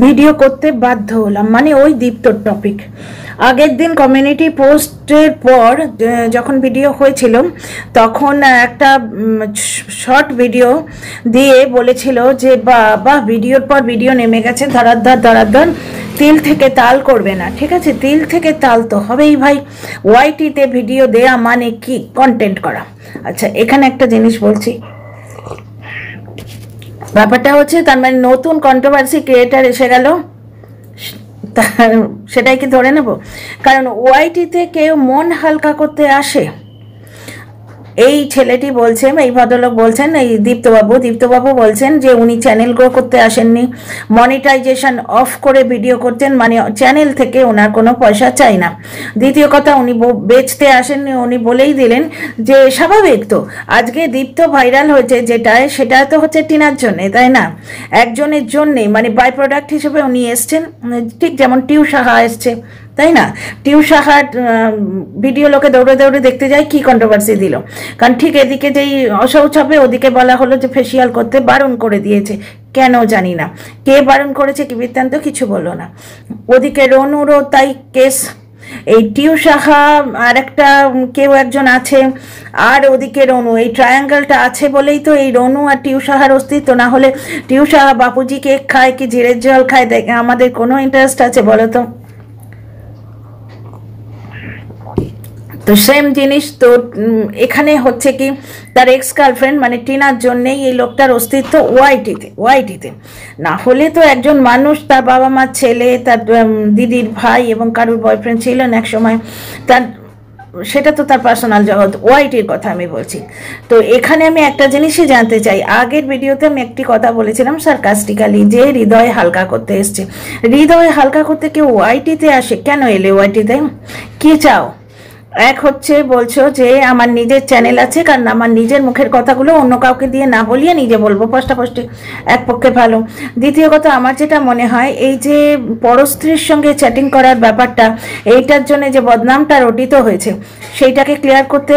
Video করতে বাধ্য হলাম, মানে ওই দীপ্তর টপিক। আগের দিন কমিউনিটি পোস্টের পর যখন ভিডিও হয়েছিল তখন একটা শর্ট ভিডিও দিয়ে বলেছিল যে বাবা ভিডিওর পর ভিডিও নেমে গেছে ধরাধর তিল থেকে তাল করবে না। ঠিক আছে, তিল থেকে তাল তো হবেই ভাই। ওয়াইটিতে ভিডিও দেয়া মানে কি? কন্টেন্ট করা। আচ্ছা, এখানে একটা জিনিস বলছি, ব্যাপারটা হচ্ছে তার মানে নতুন কন্ট্রোভার্সি ক্রিয়েটার এসে গেল, সেটাই কি ধরে নেব? কারণ ওয়াইটিতে কেউ মন হালকা করতে আসে? এই ছেলেটি বলছেন, এই ভদ্রলোক বলছেন, এই দীপ্তবাবু বলছেন যে উনি চ্যানেল গ্রো করতে আসেননি, মনিটাইজেশন অফ করে ভিডিও করতেন, মানে চ্যানেল থেকে ওনার কোনো পয়সা চাই না। দ্বিতীয় কথা, উনি বেচতে আসেননি, উনি বলেই দিলেন যে স্বাভাবিক তো, আজকে দীপ্ত ভাইরাল হয়েছে সেটা তো হচ্ছে টিনার জন্যে, তাই না? একজনের জন্যে, মানে বাই প্রোডাক্ট হিসেবে উনি এসছেন, ঠিক যেমন টিউ সাহা এসছে, তাই না? টিউ সাহার ভিডিও লোকে দৌড়ে দৌড়ে দেখতে যায়, কি কন্ট্রোভার্সি দিল। কারণ ঠিক এদিকে যেই অশৌচ হবে ওদিকে বলা হলো যে ফেসিয়াল করতে বারণ করে দিয়েছে, কেন জানি না, কে বারণ করেছে কি বৃত্তান্ত কিছু বললো না। ওদিকে রনুরও তাই কেস, এই টিউ সাহা আর একটা কেউ একজন আছে, আর ওদিকে রনু, এই ট্রায়াঙ্গেলটা আছে বলেই তো এই রনু আর টিউ সাহার অস্তিত্ব। না হলে টিউ সাহা বাপুজি কেক খায় কি জিরের জল খায়, দেখে আমাদের কোনো ইন্টারেস্ট আছে বলো তো? তো সেম জিনিস তো এখানে হচ্ছে কি, তার এক্স গার্লফ্রেন্ড মানে টিনার জন্যেই এই লোকটার অস্তিত্ব ওয়াইটিতে। না হলে তো একজন মানুষ, তার বাবা মা, ছেলে, তার দিদির ভাই এবং কারুর বয়ফ্রেন্ড ছিলেন এক সময়, তার সেটা তো তার পার্সোনাল জগৎ, ওয়াইটির কথা আমি বলছি। তো এখানে আমি একটা জিনিসই জানতে চাই, আগের ভিডিওতে আমি একটি কথা বলেছিলাম সার্কাস্টিক্যালি, যে হৃদয় হালকা করতে এসছে। হৃদয় হালকা করতে কেউ ওয়াইটিতে আসে? কেন এলে ওয়াইটিতে? কি চাও? এক হচ্ছে বলছো যে আমার নিজের চ্যানেল আছে, কারণ আমার নিজের মুখের কথাগুলো অন্য কাউকে দিয়ে না বলিয়ে নিজে বলবো, পাশাপাশি এক পক্ষে ভালো। দ্বিতীয় কথা, আমার যেটা মনে হয় এই যে পরস্ত্রীর সঙ্গে চ্যাটিং করার ব্যাপারটা, এইটার জন্য যে বদনামটা রটিত হয়েছে, সেইটাকে ক্লিয়ার করতে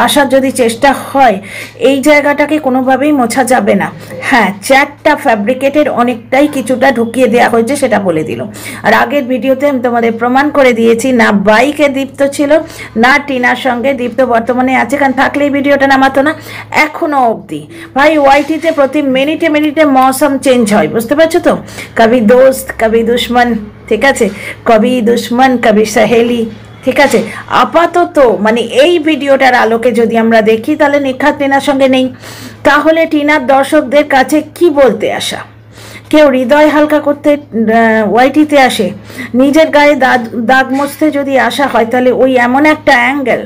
আসার যদি চেষ্টা হয়, এই জায়গাটাকে কোনোভাবেই মোছা যাবে না। হ্যাঁ, চ্যাটটা ফ্যাব্রিকেটেড, অনেকটাই কিছুটা ঢুকিয়ে দেওয়া হয়েছে, সেটা বলে দিল। আর আগের ভিডিওতে আমি তোমাদের প্রমাণ করে দিয়েছি, না বাইকে দীপ্ত ছিল, না টিনার সঙ্গে দীপ্ত বর্তমানে আছে, কারণ থাকলে এই ভিডিওটা নামাতো না এখনো অবধি। ভাই ওয়াইটিতে প্রতি মিনিটে মৌসুম চেঞ্জ হয়, বুঝতে পারছো তো? কবি দোস্ত, কবি দুশ্মন, ঠিক আছে, কবি দুশ্মন, কবি সহেলি, ঠিক আছে। আপাতত মানে এই ভিডিওটার আলোকে যদি আমরা দেখি, তাহলে নিখাত টিনার সঙ্গে নেই। তাহলে টিনার দর্শকদের কাছে কি বলতে আসা? কেউ হৃদয় হালকা করতে ওয়াইটিতে আসে? নিজের গায়ে দাগ মুছতে যদি আসা হয়, তাহলে ওই এমন একটা অ্যাঙ্গেল,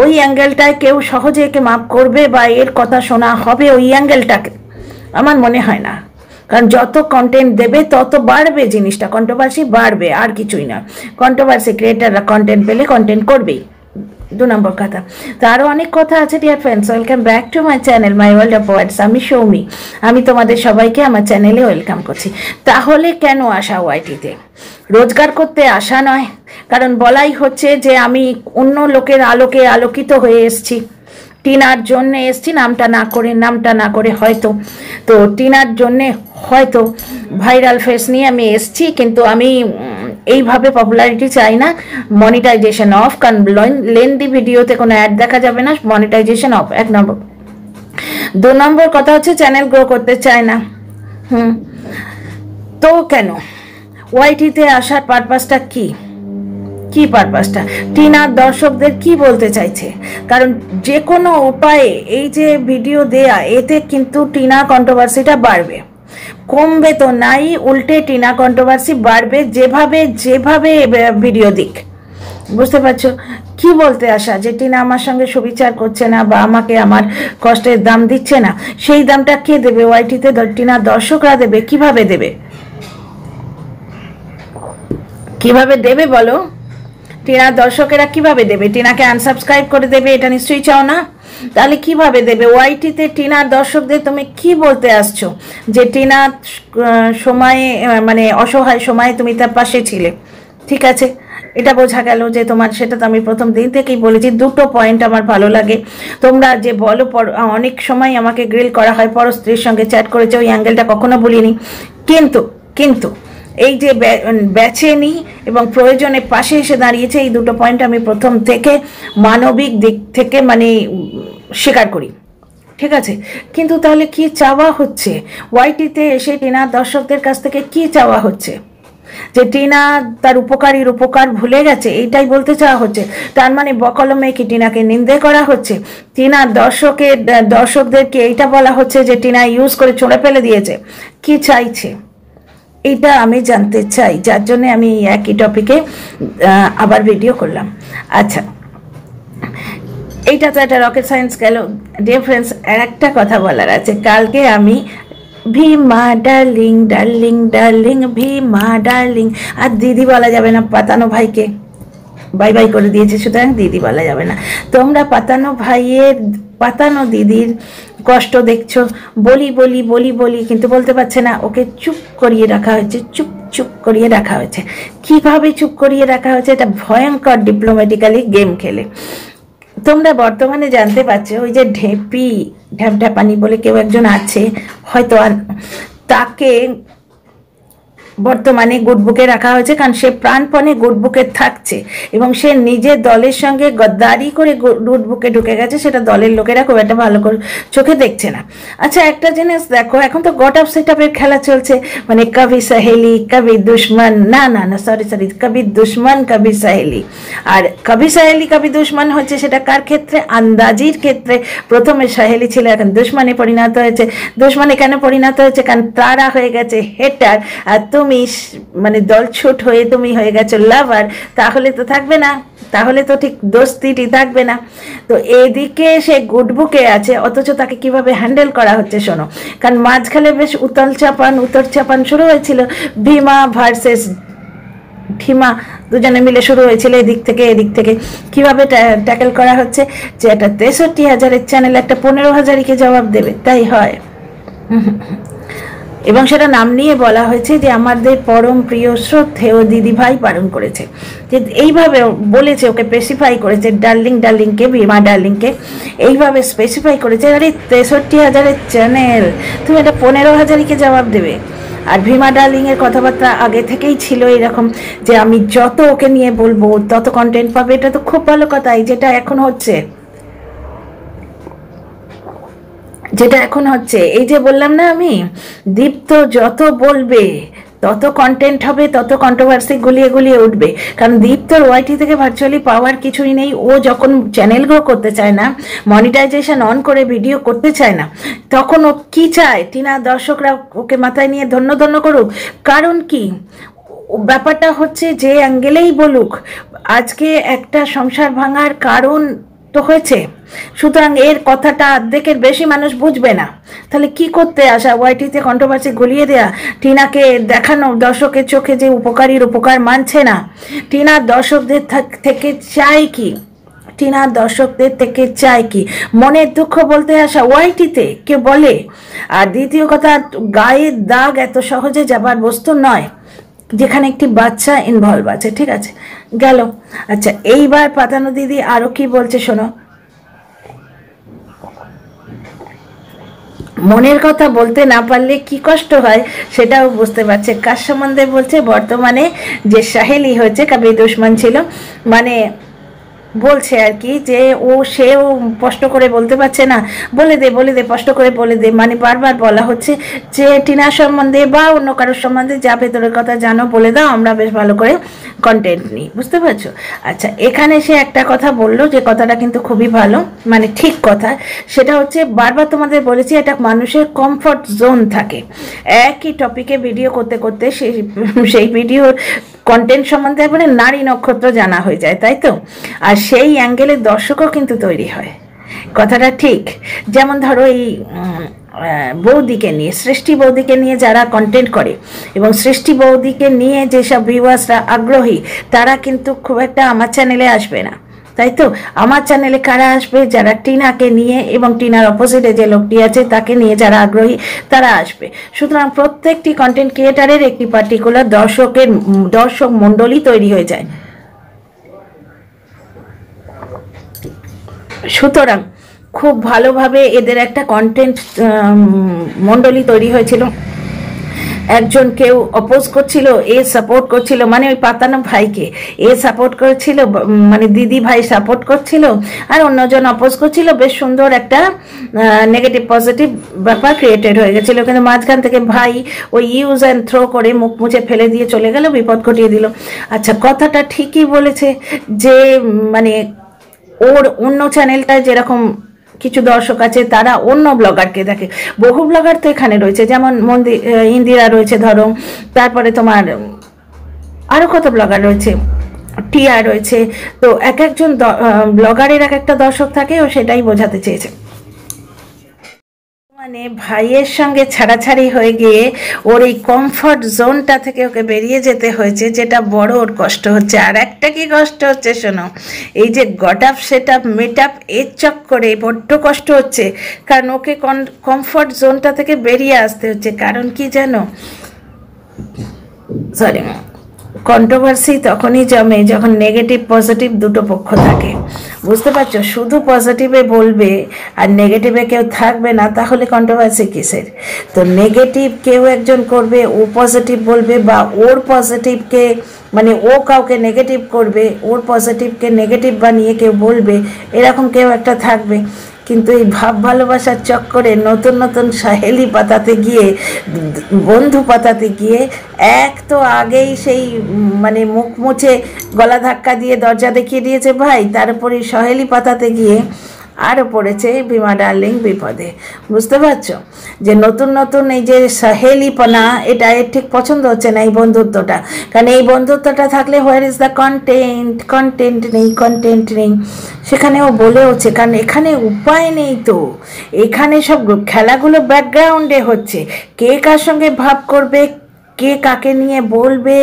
ওই অ্যাঙ্গেলটায় কেউ সহজে একে মাপ করবে বা এর কথা শোনা হবে ওই অ্যাঙ্গেলটাকে? আমার মনে হয় না। কারণ যত কন্টেন্ট দেবে তত বাড়বে জিনিসটা, কন্ট্রোভার্সি বাড়বে, আর কিছুই না। কন্ট্রোভার্সি ক্রিয়েটাররা কন্টেন্ট পেলে কন্টেন্ট করবেই, 2 নম্বর কথা। তো আরও অনেক কথা আছে dear friends, welcome back to my channel my world of words. আমি সৌমি, আমি তোমাদের সবাইকে আমার চ্যানেলে ওয়েলকাম করছি। তাহলে কেন আসা ওয়াইটিতে? রোজগার করতে আসা নয়, কারণ বলাই হচ্ছে যে আমি অন্য লোকের আলোকে আলোকিত হয়ে এসছি, টিনার জন্যে এসছি, নামটা না করে হয়তো, তো টিনার জন্যে হয়তো ভাইরাল ফেস নিয়ে আমি এসছি, কিন্তু আমি এইভাবে পপুলারিটি চাই না। মনিটাইজেশন অফ, কারণ লেন্দি ভিডিওতে কোনো অ্যাড দেখা যাবে না, মনিটাইজেশন অফ, 1 নম্বর। 2 নম্বর কথা হচ্ছে চ্যানেল গ্রো করতে চায় না। তো কেন ওয়াইটিতে আসার পারপাসটা কি? পারপাসটা টিনার দর্শকদের কি বলতে চাইছে? কারণ যে কোনো উপায়ে এই যে ভিডিও দেয়া, এতে কিন্তু টিনা কন্ট্রোভার্সিটা বাড়বে, কমবে তো নাই, উল্টে টিনা কন্ট্রোভার্সি বাড়বে, যেভাবে ভিডিও দিক। বুঝতে পারছো কি বলতে আসা? যে টিনা আমার সঙ্গে সুবিচার করছে না বা আমাকে আমার কষ্টের দাম দিচ্ছে না, সেই দামটা কে দেবে? ওয়াইটিতে টিনার দর্শকরা দেবে। কিভাবে দেবে বলো? টিনার দর্শকেরা কিভাবে দেবে? টিনাকে আনসাবস্ক্রাইব করে দেবে? এটা নিশ্চয়ই চাও না। তাহলে কিভাবে দেবে? ওয়াইটিতে টিনার দর্শকদের তুমি কি বলতে আসছো? যে টিনা সময়ে, মানে অসহায় সময়ে তুমি তার পাশে ছিলে, ঠিক আছে, এটা বোঝা গেল যে তোমার, সেটা তো আমি প্রথম দিন থেকেই বলেছি, দুটো পয়েন্ট আমার ভালো লাগে। তোমরা যে বলো অনেক সময় আমাকে গ্রিল করা হয়, পরস্ত্রীর সঙ্গে চ্যাট করেছে, ওই অ্যাঙ্গেলটা কখনো বলিনি। কিন্তু কিন্তু এই যে বেচেনি এবং প্রয়োজনে পাশে এসে দাঁড়িয়েছে, এই দুটো পয়েন্ট আমি প্রথম থেকে মানবিক দিক থেকে মানে স্বীকার করি, ঠিক আছে। কিন্তু তাহলে কি চাওয়া হচ্ছে ওয়াইটিতে এসে টিনার দর্শকদের কাছ থেকে? কি চাওয়া হচ্ছে? যে টিনা তার উপকারীর উপকার ভুলে গেছে, এইটাই বলতে চাওয়া হচ্ছে? তার মানে বকলমে কি টিনাকে নিন্দে করা হচ্ছে? টিনার দর্শকদেরকে এইটা বলা হচ্ছে যে টিনা ইউজ করে ছুঁড়ে ফেলে দিয়েছে? কি চাইছে এটা আমি জানতে চাই, যার জন্য আমি একই টপিকে আবার ভিডিও করলাম। আচ্ছা, এইটা তো একটা রকেট সায়েন্স গেল। ডিয়ার ফ্রেন্ডস, আর একটা কথা বলার আছে। কালকে আমি Bhima darling darling darling Bhima darling, আর দিদি বলা যাবে না, পাতানো ভাইকে বাই বাই করে দিয়েছে, সুতরাং দিদি বলা যাবে না। তোমরা পাতানো ভাইয়ের, পাতানো দিদির কষ্ট দেখছো। বলি বলি বলি বলি কিন্তু বলতে পারছে না, ওকে চুপ করিয়ে রাখা হয়েছে, চুপ চুপ করিয়ে রাখা হয়েছে। কিভাবে চুপ করিয়ে রাখা হয়েছে? এটা ভয়ঙ্কর ডিপ্লোম্যাটিক্যালি গেম খেলে। তোমরা বর্তমানে জানতে পারছো ওই যে ঢেপি ঢ্যাপঢ্যাপানি বলে কেউ একজন আছে, হয়তো তাকে বর্তমানে গুডবুকে রাখা হয়েছে, কারণ সে প্রাণপণে গুডবুকে থাকছে এবং সে নিজের দলের সঙ্গে গদ্দারি করে গুডবুকে ঢুকে গেছে। সেটা দলের লোকেরা খুব একটা ভালো করে চোখে দেখছে না। আচ্ছা, একটা জিনিস দেখো, এখন তো গট আপ সেট আপের খেলা চলছে, মানে কবি সাহেলি কবি দুশ্মন, না না না সরি কবি দুশ্মন কবি সাহেলি। আর কবি সাহেলি কবি দুশ্মন হচ্ছে সেটা কার ক্ষেত্রে? আন্দাজির ক্ষেত্রে। প্রথমে সাহেলি ছিল, এখন দুশ্মনে পরিণত হয়েছে। দুশ্মনে কেন পরিণত হয়েছে? কারণ তারা হয়ে গেছে হেটার, আর তুমি মানে দলছুট হয়ে তুমি হয়ে গেছো লাভার। তাহলে তো থাকবে না, তাহলে তো ঠিক দোস্তিটি থাকবে না। তো এদিকে সে গুডবুকে আছে, অথচ তাকে কিভাবে হ্যান্ডেল করা হচ্ছে শোনো। কারণ মাঝখানে বেশ উতর চাপান শুরু হয়েছিল, ভীমা ভার্সেস ভীমা, দুজনে মিলে শুরু হয়েছিল এদিক থেকে। কিভাবে ট্যাকেল করা হচ্ছে যে একটা 63,000-এর চ্যানেল একটা 15,000-কে জবাব দেবে, তাই হয়। এবং সেটা নাম নিয়ে বলা হয়েছে যে আমাদের পরম প্রিয় শ্রদ্ধেয় দিদিভাই বারণ করেছে, যে এইভাবে বলেছে, ওকে স্পেসিফাই করেছে, ডার্লিংকে ভীমা ডার্লিংকে এইভাবে স্পেসিফাই করেছে। আরে 63,000-এর চ্যানেল, তুমি এটা 15,000-কে জবাব দেবে? আর ভীমা ডার্লিংয়ের কথাবার্তা আগে থেকেই ছিল এরকম যে আমি যত ওকে নিয়ে বলবো তত কন্টেন্ট পাবে। এটা তো খুব ভালো কথাই, যেটা এখন হচ্ছে এই যে বললাম না আমি, দীপ্ত যত বলবে তত কন্টেন্ট হবে, তত কন্ট্রোভার্সি গুলিয়ে উঠবে। কারণ দীপ্তর ওয়াইটি থেকে ভার্চুয়ালি পাওয়ার কিছুই নেই। ও যখন চ্যানেল গ্রো করতে চায় না, মনিটাইজেশন অন করে ভিডিও করতে চায় না, তখন ও কি চায়? টিনা দর্শকরা ওকে মাথায় নিয়ে ধন্য করুক। কারণ কি, ব্যাপারটা হচ্ছে যে অ্যাঙ্গেলেই বলুক, আজকে একটা সংসার ভাঙার কারণ তো হয়েছে, সুতরাং এর কথাটা অর্ধেকের বেশি মানুষ বুঝবে না। তাহলে কি করতে আসা? ওয়াইটিতে কন্ট্রোভার্সি গলিয়ে দেয়া, টিনাকে দেখানো দর্শকের চোখে যে উপকারীর উপকার মানছে না। টিনার দর্শকদের থেকে চাই কি? মনের দুঃখ বলতে আসা ওয়াইটিতে কে বলে? আর দ্বিতীয় কথা, গায়ের দাগ এত সহজে যাবার বস্তু নয় যেখানে একটি বাচ্চা ইনভলভ আছে, ঠিক আছে, গেল। আচ্ছা, এইবার পাতানো দিদি আরো কি বলছে শোনো। মনের কথা বলতে না পারলে কি কষ্ট হয় সেটাও বুঝতে পারছে। কার সম্বন্ধে বলছে? বর্তমানে যে সাহেলি হয়েছে, কবি দুশ্মন ছিল, মানে বলছে আর কি যে সেও স্পষ্ট করে বলতে পারছে না, বলে দে স্পষ্ট করে বলে দে। মানে বারবার বলা হচ্ছে যে টিনা সম্বন্ধে বা অন্য কারোর সম্বন্ধে যা ভেতরের কথা জানো বলে দাও, আমরা বেশ ভালো করে কন্টেন্ট নিই, বুঝতে পারছো? আচ্ছা, এখানে সে একটা কথা বললো, যে কথাটা কিন্তু খুবই ভালো, মানে ঠিক কথা। সেটা হচ্ছে, বারবার তোমাদের বলেছি, এটা মানুষের কমফর্ট জোন থাকে। একই টপিকে ভিডিও করতে করতে সেই ভিডিওর কন্টেন্ট সম্বন্ধে একবারে নারী নক্ষত্র জানা হয়ে যায়, তাই তো? আর সেই অ্যাঙ্গেলের দর্শকও কিন্তু তৈরি হয়, কথাটা ঠিক। যেমন ধরো এই বৌদিকে নিয়ে, সৃষ্টি বৌদিকে নিয়ে যারা কন্টেন্ট করে এবং সৃষ্টি বৌদিকে নিয়ে যেসব ভিউয়ার্সরা আগ্রহী, তারা কিন্তু খুব একটা আমার চ্যানেলে আসবে না, তাই তো? আমার চ্যানেলে কারা আসবে? যারা টিনাকে নিয়ে এবং টিনার অপোজিটে যে লোকটি আছে তাকে নিয়ে যারা আগ্রহী, তারা আসবে। সুতরাং প্রত্যেকটি কন্টেন্ট ক্রিয়েটারের একটি পার্টিকুলার দর্শক মণ্ডলী তৈরি হয়ে যায়। সুতরাং খুব ভালোভাবে এদের একটা কন্টেন্ট মণ্ডলী তৈরি হয়েছিল। একজন কেউ অপোজ করছিল, এ সাপোর্ট করছিল, মানে ওই পাতানো ভাইকে এ সাপোর্ট করেছিল, মানে দিদি ভাই সাপোর্ট করছিল, আর অন্যজন অপোজ করছিল। বেশ সুন্দর একটা নেগেটিভ পজিটিভ ব্যাপার ক্রিয়েটেড হয়ে গেছিলো, কিন্তু মাঝখান থেকে ভাই ওই ইউজ অ্যান্ড থ্রো করে মুখ মুছে ফেলে দিয়ে চলে গেল, বিপদ ঘটিয়ে দিল। আচ্ছা, কথাটা ঠিকই বলেছে যে মানে ওর অন্য চ্যানেলটায় যেরকম কিছু দর্শক আছে তারা অন্য ব্লগারকে দেখে, বহু ব্লগার তো এখানে রয়েছে, যেমন ইন্দিরা রয়েছে ধরো, তারপরে তোমার আরও কত ব্লগার রয়েছে, টিয়া রয়েছে। তো এক একজন ব্লগারের এক একটা দর্শক থাকে, ও সেটাই বোঝাতে চেয়েছে। মানে ভাইয়ের সঙ্গে ছাড়াছাড়ি হয়ে গিয়ে ওর এই কমফর্ট জোনটা থেকে ওকে বেরিয়ে যেতে হয়েছে, যেটা বড় ওর কষ্ট হচ্ছে। আর একটা কি কষ্ট হচ্ছে শোনো, এই যে got up set up meet up এর চক্করে বড্ড কষ্ট হচ্ছে, কারণ ওকে কমফর্ট জোনটা থেকে বেরিয়ে আসতে হচ্ছে। কারণ কি জানো, সরি, কন্ট্রোভার্সি তখনই জমে যখন নেগেটিভ পজিটিভ দুটো পক্ষ থাকে, বুঝতে পারছো? শুধু পজিটিভে বলবে আর নেগেটিভে কেউ থাকবে না, তাহলে কন্ট্রোভার্সি কিসের? তো নেগেটিভ কেউ একজন করবে, ও পজিটিভ বলবে, বা ওর পজিটিভকে মানে ও কাউকে নেগেটিভ করবে, ওর পজিটিভকে নেগেটিভ বানিয়ে কেউ বলবে, এরকম কেউ একটা থাকবে। কিন্তু এই ভাব ভালোবাসার চক্করে নতুন নতুন সাহেলি পাতাতে গিয়ে, বন্ধু পাতাতে গিয়ে, এক তো আগেই সেই মানে মুখ মুছে গলা ধাক্কা দিয়ে দরজা দেখিয়ে দিয়েছে ভাই, তারপরে সহেলি পাতাতে গিয়ে আরও পড়েছে বিমা ডার্লিং বিপদে। বুঝতে পারছো যে নতুন নতুন এই যে সাহেলিপনা, এটা এর ঠিক পছন্দ হচ্ছে না এই বন্ধুত্বটা। কারণ এই বন্ধুত্বটা থাকলে where is the content, content নেই। সেখানেও বলেওছে, কারণ এখানে উপায় নেই তো, এখানে সব খেলাগুলো ব্যাকগ্রাউন্ডে হচ্ছে, কে কার সঙ্গে ভাব করবে, কে কাকে নিয়ে বলবে,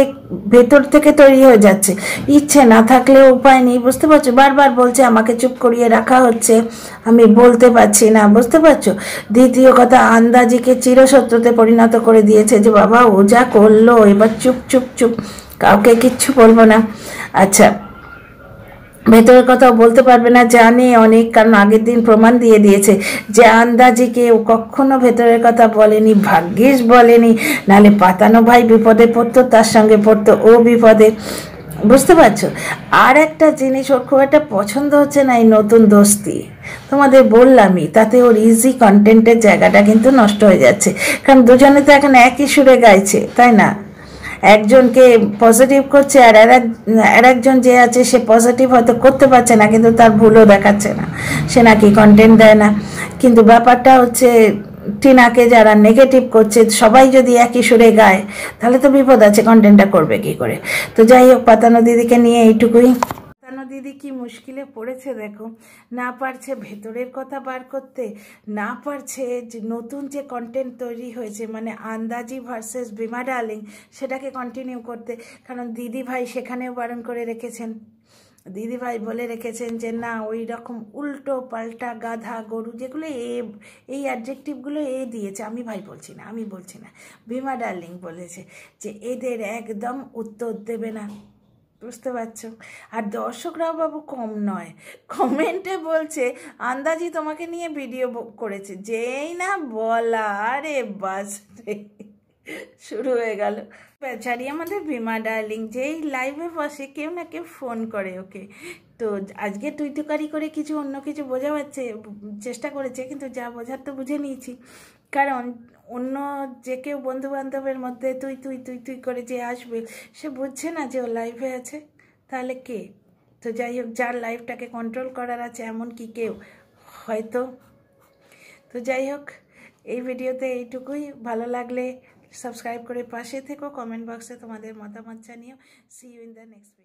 ভেতর থেকে তৈরি হয়ে যাচ্ছে। ইচ্ছে না থাকলেও উপায় নেই, বুঝতে পারছো? বারবার বলছে আমাকে চুপ করিয়ে রাখা হচ্ছে, আমি বলতে পারছি না, বুঝতে পারছো? দ্বিতীয় কথা, আন্দাজিকে চিরশত্রুতে পরিণত করে দিয়েছে, যে বাবা ও যা করলো, এবার চুপ চুপ চুপ, কাউকে কিচ্ছু বলবো না। আচ্ছা, ভেতরের কথাও বলতে পারবে না, জানে অনেক, কারণ আগের দিন প্রমাণ দিয়ে দিয়েছে যে আন্দাজিকে ও কখনো ভেতরের কথা বলেনি, ভাগ্যিস বলেনি, নাহলে পাতানো ভাই বিপদে পড়তো, তার সঙ্গে পড়তো ও বিপদে। বুঝতে পারছো? আর একটা জিনিস ওর খুব একটা পছন্দ হচ্ছে না, এই নতুন দোস্তি। তোমাদের বললামই, তাতে ওর ইজি কন্টেন্টের জায়গাটা কিন্তু নষ্ট হয়ে যাচ্ছে, কারণ দুজনে তো এখন একই সুরে গাইছে, তাই না? একজনকে পজিটিভ করছে, আর একজন যে আছে সে পজিটিভ হয়তো করতে পারছে না, কিন্তু তার ভুলও দেখাচ্ছে না, সে নাকি কন্টেন্ট দেয় না। কিন্তু ব্যাপারটা হচ্ছে, টিনাকে যারা নেগেটিভ করছে সবাই যদি একই সুরে গায়, তাহলে তো বিপদ আছে, কন্টেন্টটা করবে কি করে? তো যাই হোক, পাতানো দিদিকে নিয়ে এইটুকুই। দিদি কি মুশকিলে পড়েছে দেখো, না পারছে ভেতরের কথা বার করতে, না পারছে যে নতুন যে কন্টেন্ট তৈরি হয়েছে, মানে আন্দাজি ভার্সেস বিমা ডার্লিং, সেটাকে কন্টিনিউ করতে। কারণ দিদি ভাই সেখানেও বারণ করে রেখেছেন, দিদি ভাই বলে রেখেছেন যে না, ওই রকম উল্টো পাল্টা গাধা গরু, যেগুলো এই অ্যাডজেক্টিভগুলো দিয়েছে, আমি ভাই বলছি না, আমি বলছি না, বিমা ডার্লিং বলেছে যে এদের একদম উত্তর দেবে না। বুঝতে পারছো? আর দর্শকরাও বাবু কম নয়, কমেন্টে বলছে আন্দাজি তোমাকে নিয়ে ভিডিও করেছে, যেই না বলা, আরে বাস শুরু হয়ে গেল। বেচারি আমাদের বিমা ডার্লিং, যেই লাইভে বসে কেউ না কেউ ফোন করে ওকে। তো আজকে টুইটুকারি করে কিছু অন্য কিছু বোঝাচ্ছে, চেষ্টা করেছে, কিন্তু যা বোঝার তো বুঝে নিয়েছি। কারণ অন্য যে কেউ বন্ধু বান্ধবের মধ্যে তুই তুই তুই তুই করে যে আসবে, সে বুঝছে না যে ও লাইভে আছে, তাহলে কে? তো যাই হোক, যার লাইভটাকে কন্ট্রোল করার আছে এমন কি কেউ হয়তো। তো যাই হোক, এই ভিডিওতে এইটুকুই। ভালো লাগলে সাবস্ক্রাইব করে পাশে থেকো, কমেন্ট বক্সে তোমাদের মতামত জানিও। See you in the next video.